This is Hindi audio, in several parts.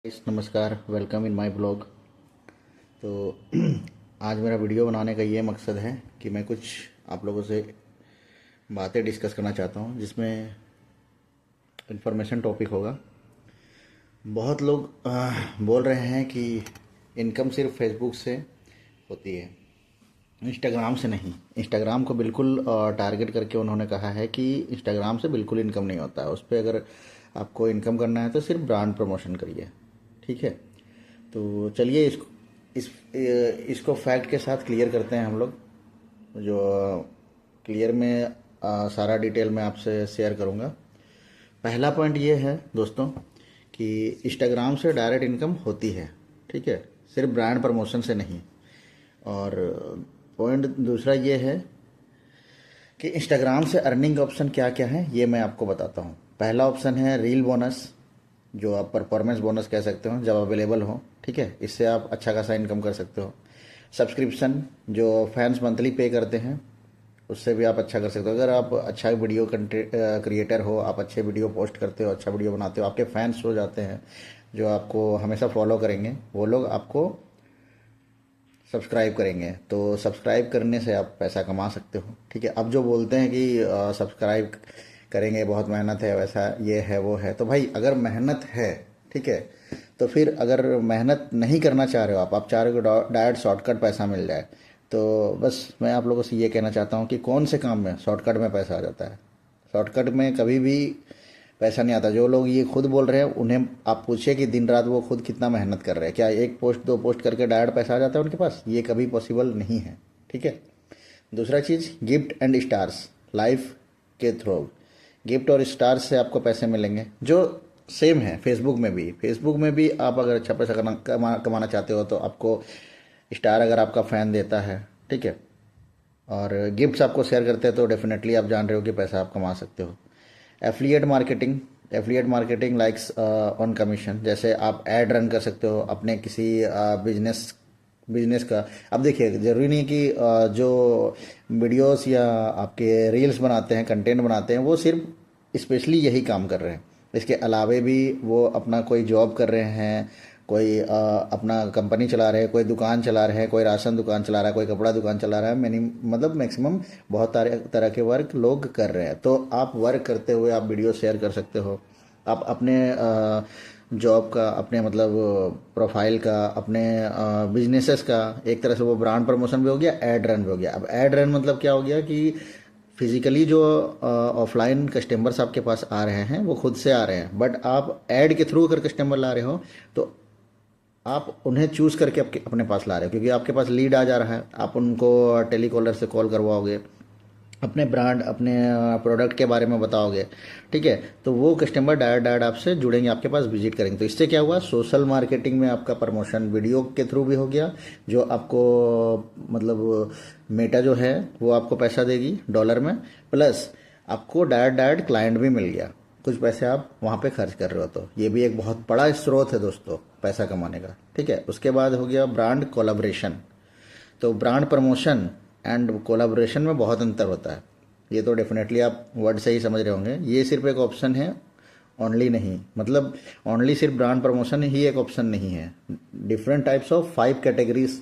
नमस्कार, वेलकम इन माय ब्लॉग। तो आज मेरा वीडियो बनाने का ये मकसद है कि मैं कुछ आप लोगों से बातें डिस्कस करना चाहता हूँ जिसमें इन्फॉर्मेशन टॉपिक होगा। बहुत लोग बोल रहे हैं कि इनकम सिर्फ फेसबुक से होती है, इंस्टाग्राम से नहीं। इंस्टाग्राम को बिल्कुल टारगेट करके उन्होंने कहा है कि इंस्टाग्राम से बिल्कुल इनकम नहीं होता है। उस पर अगर आपको इनकम करना है तो सिर्फ ब्रांड प्रमोशन करिए, ठीक है। तो चलिए इसको फैक्ट के साथ क्लियर करते हैं हम लोग। जो क्लियर में सारा डिटेल मैं आपसे शेयर करूंगा। पहला पॉइंट ये है दोस्तों कि इंस्टाग्राम से डायरेक्ट इनकम होती है, ठीक है, सिर्फ ब्रांड प्रमोशन से नहीं। और पॉइंट दूसरा ये है कि इंस्टाग्राम से अर्निंग ऑप्शन क्या क्या है ये मैं आपको बताता हूँ। पहला ऑप्शन है रील बोनस, जो आप परफॉर्मेंस बोनस कह सकते हो जब अवेलेबल हो, ठीक है। इससे आप अच्छा खासा इनकम कर सकते हो। सब्सक्रिप्शन, जो फैंस मंथली पे करते हैं, उससे भी आप अच्छा कर सकते हो। अगर आप अच्छा वीडियो क्रिएटर हो, आप अच्छे वीडियो पोस्ट करते हो, अच्छा वीडियो बनाते हो, आपके फैंस हो जाते हैं जो आपको हमेशा फॉलो करेंगे, वो लोग आपको सब्सक्राइब करेंगे। तो सब्सक्राइब करने से आप पैसा कमा सकते हो, ठीक है। अब जो बोलते हैं कि सब्सक्राइब करेंगे, बहुत मेहनत है, वैसा ये है वो है, तो भाई अगर मेहनत है, ठीक है, तो फिर अगर मेहनत नहीं करना चाह रहे हो आप चाह रहे हो डायरेक्ट शॉर्टकट पैसा मिल जाए, तो बस मैं आप लोगों से ये कहना चाहता हूँ कि कौन से काम में शॉर्टकट में पैसा आ जाता है। शॉर्टकट में कभी भी पैसा नहीं आता। जो लोग ये खुद बोल रहे हैं उन्हें आप पूछिए कि दिन रात वो खुद कितना मेहनत कर रहे हैं। क्या एक पोस्ट दो पोस्ट करके डायरेक्ट पैसा आ जाता है उनके पास? ये कभी पॉसिबल नहीं है, ठीक है। दूसरा चीज़, गिफ्ट एंड स्टार्स लाइफ के थ्रू गिफ्ट और स्टार्स से आपको पैसे मिलेंगे, जो सेम है फेसबुक में भी आप अगर अच्छा पैसा कमाना चाहते हो तो आपको स्टार अगर आपका फ़ैन देता है, ठीक है, और गिफ्ट्स आपको शेयर करते हैं, तो डेफिनेटली आप जान रहे हो कि पैसा आप कमा सकते हो। Affiliate marketing likes on commission, जैसे आप ऐड रन कर सकते हो अपने किसी बिजनेस बिजनेस का। अब देखिए, ज़रूरी नहीं कि जो वीडियोस या आपके रील्स बनाते हैं, कंटेंट बनाते हैं, वो सिर्फ स्पेशली यही काम कर रहे हैं। इसके अलावे भी वो अपना कोई जॉब कर रहे हैं, कोई अपना कंपनी चला रहे हैं, कोई दुकान चला रहे हैं, कोई राशन दुकान चला रहा है, कोई कपड़ा दुकान चला रहा है। मतलब मैक्सिमम बहुत तरह के वर्क लोग कर रहे हैं। तो आप वर्क करते हुए आप वीडियो शेयर कर सकते हो। आप अपने जॉब का, अपने मतलब प्रोफाइल का, अपने बिजनेसेस का, एक तरह से वो ब्रांड प्रमोशन भी हो गया, एड रन भी हो गया। अब एड रन मतलब क्या हो गया कि फिजिकली जो ऑफलाइन कस्टमर्स आपके पास आ रहे हैं वो खुद से आ रहे हैं, बट आप ऐड के थ्रू अगर कस्टमर ला रहे हो तो आप उन्हें चूज करके अपने पास ला रहे हो, क्योंकि आपके पास लीड आ जा रहा है। आप उनको टेलीकॉलर से कॉल करवाओगे, अपने ब्रांड, अपने प्रोडक्ट के बारे में बताओगे, ठीक है। तो वो कस्टमर डायरेक्ट आपसे जुड़ेंगे, आपके पास विजिट करेंगे। तो इससे क्या हुआ, सोशल मार्केटिंग में आपका प्रमोशन वीडियो के थ्रू भी हो गया, जो आपको मतलब मेटा जो है वो आपको पैसा देगी डॉलर में, प्लस आपको डायरेक्ट क्लाइंट भी मिल गया। कुछ पैसे आप वहाँ पे खर्च कर रहे हो, तो ये भी एक बहुत बड़ा स्रोत है दोस्तों पैसा कमाने का, ठीक है। उसके बाद हो गया ब्रांड कोलैबोरेशन। तो ब्रांड प्रमोशन एंड कोलैबोरेशन में बहुत अंतर होता है। ये तो डेफिनेटली आप वर्ड से ही समझ रहे होंगे। ये सिर्फ एक ऑप्शन है, ओनली नहीं, मतलब ओनली सिर्फ ब्रांड प्रमोशन ही एक ऑप्शन नहीं है। डिफरेंट टाइप्स ऑफ 5 कैटेगरीज,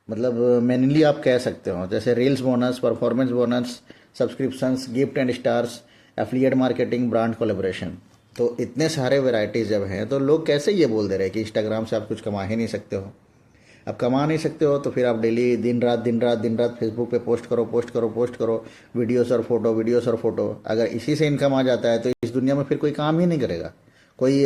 मतलब मेनली आप कह सकते हो, जैसे reels bonus, performance bonus, subscriptions, gift and stars, affiliate marketing, brand collaboration. तो इतने सारे वेराइटीज जब हैं तो लोग कैसे ये बोल दे रहे हैं कि इंस्टाग्राम से आप कुछ कमा ही नहीं सकते हो। अब कमा नहीं सकते हो तो फिर आप डेली दिन रात फेसबुक पे पोस्ट करो वीडियोस और फोटो। अगर इसी से इनकम आ जाता है तो इस दुनिया में फिर कोई काम ही नहीं करेगा, कोई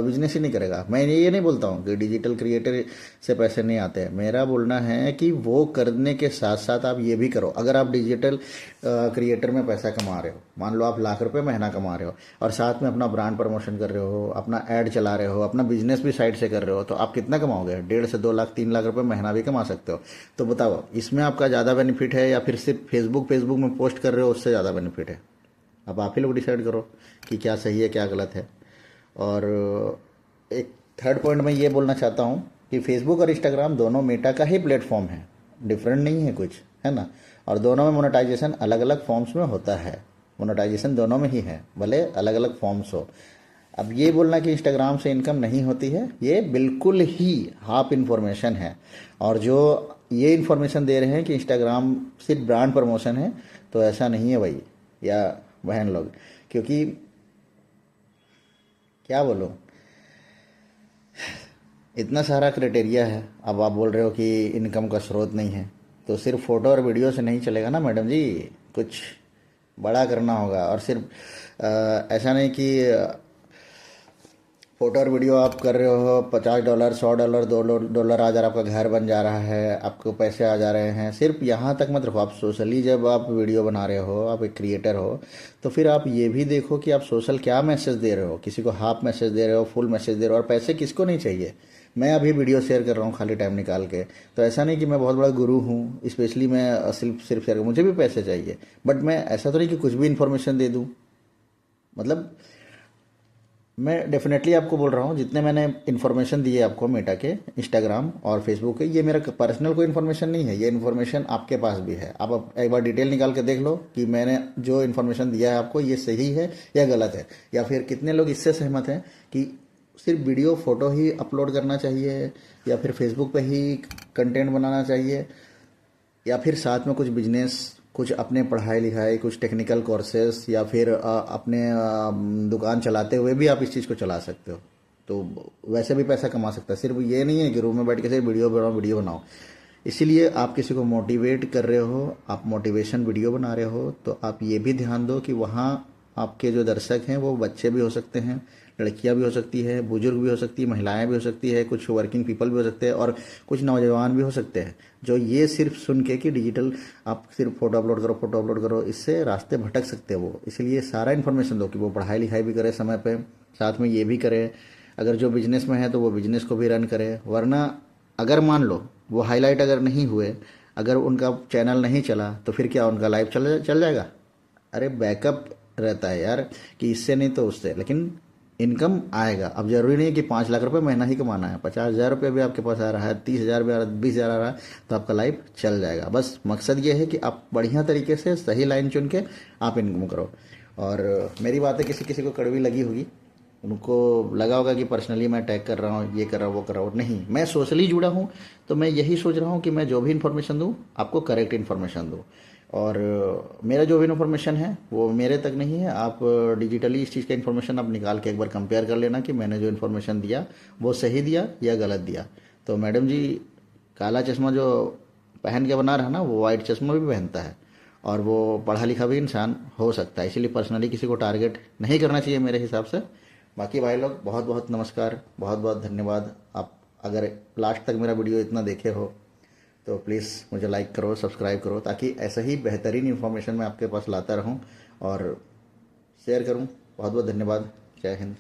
बिजनेस ही नहीं करेगा। मैं ये नहीं बोलता हूँ कि डिजिटल क्रिएटर से पैसे नहीं आते हैं। मेरा बोलना है कि वो करने के साथ साथ आप ये भी करो। अगर आप डिजिटल क्रिएटर में पैसा कमा रहे हो, मान लो आप लाख रुपए महीना कमा रहे हो, और साथ में अपना ब्रांड प्रमोशन कर रहे हो, अपना ऐड चला रहे हो, अपना बिजनेस भी साइड से कर रहे हो, तो आप कितना कमाओगे? 1.5 से 2 लाख 3 लाख रुपए महीना भी कमा सकते हो। तो बताओ, इसमें आपका ज़्यादा बेनिफिट है या फिर सिर्फ फेसबुक में पोस्ट कर रहे हो उससे ज़्यादा बेनिफिट है? अब आप ही लोग डिसाइड करो कि क्या सही है क्या गलत है। और एक थर्ड पॉइंट मैं ये बोलना चाहता हूँ कि फेसबुक और इंस्टाग्राम दोनों मेटा का ही प्लेटफॉर्म है, डिफरेंट नहीं है कुछ, है ना। और दोनों में मोनेटाइजेशन अलग अलग फॉर्म्स में होता है। मोनेटाइजेशन दोनों में ही है, भले अलग अलग फॉर्म्स हो। अब ये बोलना कि इंस्टाग्राम से इनकम नहीं होती है, ये बिल्कुल ही हाफ इन्फॉर्मेशन है। और जो ये इन्फॉर्मेशन दे रहे हैं कि इंस्टाग्राम सिर्फ ब्रांड प्रमोशन है, तो ऐसा नहीं है भाई या बहन लोग। क्योंकि क्या बोलूँ, इतना सारा क्राइटेरिया है। अब आप बोल रहे हो कि इनकम का स्रोत नहीं है, तो सिर्फ फ़ोटो और वीडियो से नहीं चलेगा ना मैडम जी, कुछ बड़ा करना होगा। और सिर्फ ऐसा नहीं कि फ़ोटो और वीडियो आप कर रहे हो, $50, $100, $2 आ जा रहा है, आपका घर बन जा रहा है, आपको पैसे आ जा रहे हैं, सिर्फ यहाँ तक मत रखो। आप सोशली जब आप वीडियो बना रहे हो, आप एक क्रिएटर हो, तो फिर आप ये भी देखो कि आप सोशल क्या मैसेज दे रहे हो। किसी को हाफ मैसेज दे रहे हो, फुल मैसेज दे रहे हो, और पैसे किसको नहीं चाहिए। मैं अभी वीडियो शेयर कर रहा हूँ खाली टाइम निकाल के, तो ऐसा नहीं कि मैं बहुत बड़ा गुरु हूँ, स्पेशली मैं सिर्फ शेयर, मुझे भी पैसे चाहिए। बट मैं ऐसा तो नहीं कि कुछ भी इन्फॉर्मेशन दे दूँ। मतलब मैं डेफिनेटली आपको बोल रहा हूँ, जितने मैंने इन्फॉर्मेशन दी है आपको मेटा के, इंस्टाग्राम और फेसबुक के, ये मेरा पर्सनल कोई इन्फॉर्मेशन नहीं है। ये इन्फॉर्मेशन आपके पास भी है। आप अब एक बार डिटेल निकाल के देख लो कि मैंने जो इन्फॉर्मेशन दिया है आपको, ये सही है या गलत है। या फिर कितने लोग इससे सहमत हैं कि सिर्फ वीडियो फोटो ही अपलोड करना चाहिए, या फिर फेसबुक पे ही कंटेंट बनाना चाहिए, या फिर साथ में कुछ बिजनेस, कुछ अपने पढ़ाई लिखाई, कुछ टेक्निकल कोर्सेस, या फिर अपने दुकान चलाते हुए भी आप इस चीज़ को चला सकते हो। तो वैसे भी पैसा कमा सकता है। सिर्फ ये नहीं है कि रूम में बैठ के सिर्फ वीडियो बनाओ वीडियो बनाओ। इसीलिए आप किसी को मोटिवेट कर रहे हो, आप मोटिवेशन वीडियो बना रहे हो, तो आप ये भी ध्यान दो कि वहाँ आपके जो दर्शक हैं वो बच्चे भी हो सकते हैं, लड़कियां भी हो सकती है, बुजुर्ग भी हो सकती है, महिलाएं भी हो सकती है, कुछ वर्किंग पीपल भी हो सकते हैं, और कुछ नौजवान भी हो सकते हैं, जो ये सिर्फ सुन के कि डिजिटल आप सिर्फ फोटो अपलोड करो, फोटो अपलोड करो, इससे रास्ते भटक सकते हैं वो। इसलिए सारा इन्फॉर्मेशन दो कि वो पढ़ाई लिखाई भी करे समय पे, साथ में ये भी करे। अगर जो बिजनेस में है तो वो बिजनेस को भी रन करे। वरना अगर मान लो वो हाईलाइट अगर नहीं हुए, अगर उनका चैनल नहीं चला, तो फिर क्या उनका लाइफ चल जाएगा। अरे बैकअप रहता है यार, कि इससे नहीं तो उससे, लेकिन इनकम आएगा। अब जरूरी नहीं है कि 5 लाख रुपए महीना ही कमाना है। 50,000 रुपये भी आपके पास आ रहा है, 30,000 भी आ रहा है, 20,000 आ रहा है, तो आपका लाइफ चल जाएगा। बस मकसद ये है कि आप बढ़िया तरीके से सही लाइन चुन के आप इनकम करो। और मेरी बातें किसी किसी को कड़वी लगी होगी, उनको लगा होगा कि पर्सनली मैं टैग कर रहा हूँ, ये कर रहा हूँ, वो कर रहा हूँ। नहीं, मैं सोशली जुड़ा हूँ, तो मैं यही सोच रहा हूँ कि मैं जो भी इन्फॉर्मेशन दूँ आपको करेक्ट इन्फॉर्मेशन दूँ। और मेरा जो भी इन्फॉर्मेशन है वो मेरे तक नहीं है। आप डिजिटली इस चीज़ का इन्फॉर्मेशन आप निकाल के एक बार कंपेयर कर लेना कि मैंने जो इन्फॉर्मेशन दिया वो सही दिया या गलत दिया। तो मैडम जी, काला चश्मा जो पहन के बना रहा है ना, वो वाइट चश्मा भी पहनता है, और वो पढ़ा लिखा भी इंसान हो सकता है। इसीलिए पर्सनली किसी को टारगेट नहीं करना चाहिए मेरे हिसाब से। बाकी भाई लोग, बहुत बहुत नमस्कार, बहुत बहुत धन्यवाद। आप अगर लास्ट तक मेरा वीडियो इतना देखे हो तो प्लीज़ मुझे लाइक करो, सब्सक्राइब करो, ताकि ऐसा ही बेहतरीन इन्फॉर्मेशन मैं आपके पास लाता रहूं और शेयर करूं। बहुत बहुत धन्यवाद। जय हिंद।